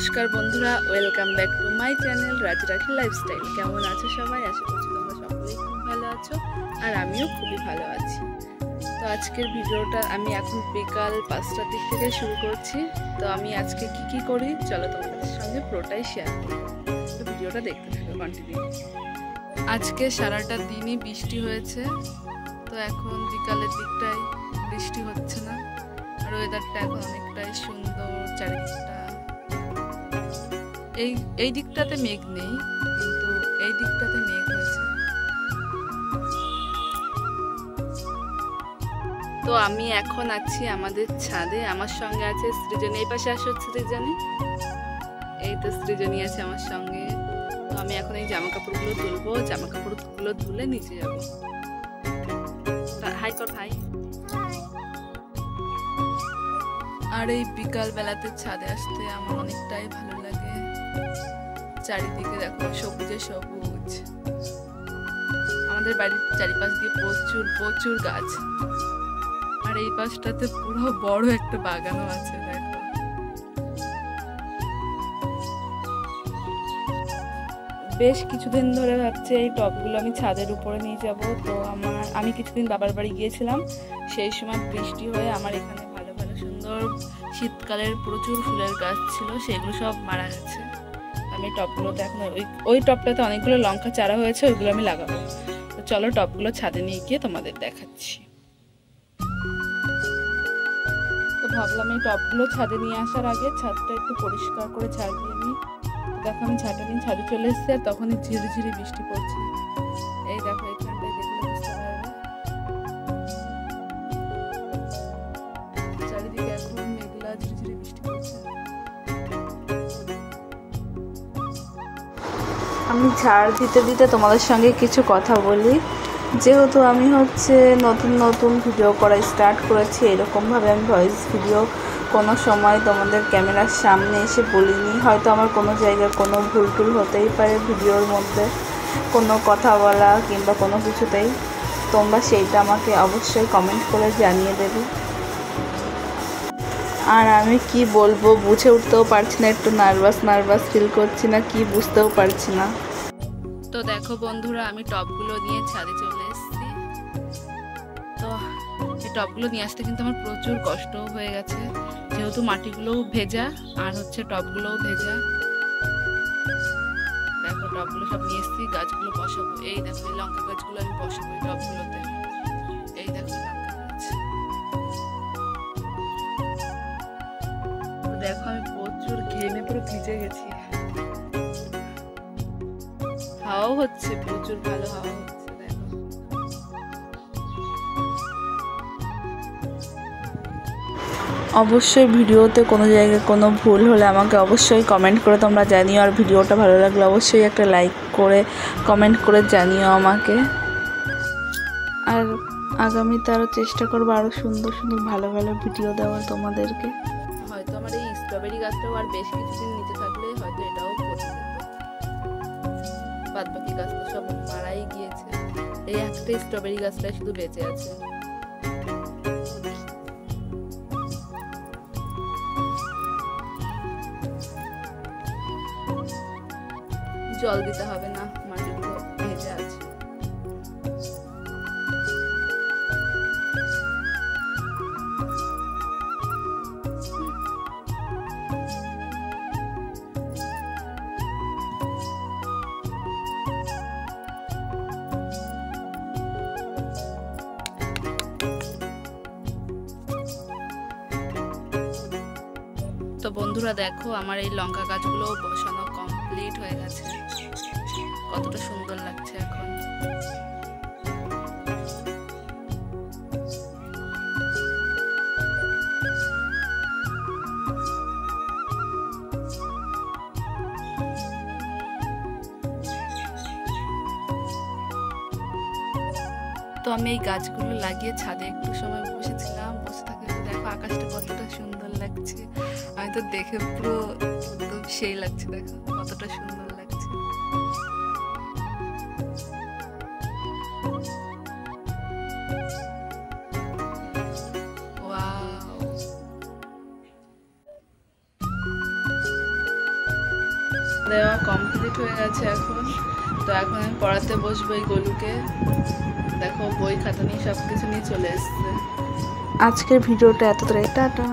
নমস্কার বন্ধুরা, welcome back to my channel Raj Rakhi lifestyle. কেমন আছো সবাই? আশা করছি তোমরা সকলেই খুব ভালো আছো, আর আমিও খুবই ভালো আছি। তো আজকের ভিডিওটা আমি এখন বিকাল 5টার দিক থেকে শুরু করছি। তো আমি আজকে কি করি চলো তোমাদের সঙ্গে পুরোটাই শেয়ার করবো। তো ভিডিওটা দেখতে থাকো কন্টিনিউ। আজকে সারাটা দিনই বৃষ্টি হয়েছে, তো এখন বিকালের দিকটায় বৃষ্টি হচ্ছে না, আর ওয়েদারটা এখন অনেকটাই সুন্দর। চারিদিকটা এই দিকটাতে মেঘ নেই, কিন্তু এই দিকটাতে মেঘ হয়েছে। তো আমি এখন আছি আমাদের ছাদে, আমার সঙ্গে আছে সৃজনী। এই পাশে আসো সৃজনী, এই তো সৃজনী আছে আমার সঙ্গে। তো আমি এখন এই জামা কাপড়গুলো তুলবো, জামা কাপড়গুলো ধুলে নিচে যাবো। হাই কর, হাই। আর এই বিকাল বেলাতে ছাদে আসতে আমার অনেকটাই ভালো লাগে। চারিদিকে দেখো সবুজে সবুজ। আমাদের বাড়ির চারিপাশ দিয়ে প্রচুর প্রচুর গাছ, আর এই পাশটাতে পুরো বড় একটা বাগানও আছে। দেখো বেশ কিছুদিন ধরে ভাবছি এই টবগুলো আমি ছাদের উপরে নিয়ে যাব। তো আমি কিছুদিন বাবার বাড়ি গিয়েছিলাম, সেই সময় বৃষ্টি হয়ে আমার এখানে ভালো ভালো সুন্দর শীতকালের প্রচুর ফুলের গাছ ছিল, সেগুলো সব মারা গেছে। আমি টবগুলোতে এখন ওই টবটাতে অনেকগুলো লঙ্কা চারা হয়েছে, ওইগুলো আমি লাগাবো। তো চলো টবগুলো ছাদে নিয়ে গিয়ে তোমাদের দেখাচ্ছি। তো ভাবলাম এই টবগুলো ছাদে নিয়ে আসার আগে ছাদটা একটু পরিষ্কার করে ঝাড় দিয়ে নিই। দেখো আমি ঝাঁটা নিয়ে ছাদে চলে এসেছি, আর তখনই ঝিরিঝিরি বৃষ্টি পড়ছে। এই দেখো এখানটায় দেখলে বুঝতে পারবে, চারিদিকে এখন মেঘলা ঝিরিঝিরি বৃষ্টি পড়ছে। আমি ঝাড় দিতে দিতে তোমাদের সঙ্গে কিছু কথা বলি। যেহেতু আমি নতুন নতুন ভিডিও করা স্টার্ট করেছি, এরকমভাবে আমি ভয়েস ভিডিও কোনো সময় তোমাদের ক্যামেরার সামনে এসে বলিনি। হয়তো আমার কোনো জায়গায় কোনো ভুল টুল হতেই পারে, ভিডিওর মধ্যে কোনো কথা বলা কিংবা কোনো কিছুতেই। তোমরা সেইটা আমাকে অবশ্যই কমেন্ট করে জানিয়ে দেবে। আর আমি কি বলবো বুঝে উঠতেও পারছি না, একটু নার্ভাস ফিল করছি না, কি বুঝতেও পারছি না। তো দেখো বন্ধুরা, আমি টবগুলো নিয়ে ছাদে চলে এসেছি। তো এই টবগুলো নিয়ে আসতে কিন্তু আমার প্রচুর কষ্টও হয়ে গেছে, যেহেতু মাটিগুলোও ভেজা আর টবগুলোও ভেজা। দেখো টবগুলো সব নিয়ে এসেছি, গাছগুলো বসাবো। এই দেখো এই লঙ্কা গাছগুলো আমি বসাবো এই টবগুলোতে। এই দেখো লঙ্কা গাছ। তো দেখো আমি প্রচুর ঘেমে পুরো ভিজে গেছি। হাওয়াও হচ্ছে, প্রচুর ভালো হাওয়া হচ্ছে। দেখো অবশ্যই ভিডিওতে কোনো জায়গায় কোনো ভুল হলে আমাকে অবশ্যই কমেন্ট করে তোমরা জানিও, আর ভিডিওটা ভালো লাগলে অবশ্যই একটা লাইক করে কমেন্ট করে জানিও আমাকে। আর আগামীতে আরও চেষ্টা করবো আরও সুন্দর সুন্দর ভালো ভালো ভিডিও দেওয়ার তোমাদেরকে। হয়তো আমার এই স্ট্রবেরি গাছটাও আর বেশ কিছুদিন নিচে থাকলে হয়তো এটাও পচে যেত, বাদ বাকি গাছ তো সব মারাই গিয়েছে। এই একটা স্ট্রবেরি গাছটাই শুধু বেঁচে আছে। জল দিতে হবে না, মাটিগুলো ভেজে আছে। তো বন্ধুরা দেখো আমার এই লঙ্কা গাছগুলো বসানো কমপ্লিট হয়ে গেছে, কতটা সুন্দর লাগছে এখন। তো আমি এই গাছগুলো লাগিয়ে ছাদে একটু সময় বসেছিলাম, বসে থাকতে দেখো আকাশটা কতটা সুন্দর লাগছে। আমি তো দেখে পুরো একদম সেই লাগছে, দেখো কতটা সুন্দর লাগছে। দেওয়া কমপ্লিট হয়ে গেছে এখন। তো এখন আমি পড়াতে বসবো এই গোলুকে। দেখো বই খাতা নিয়ে সব কিছু নিয়ে চলে এসছে। আজকের ভিডিওটা এতটাই, টাটা।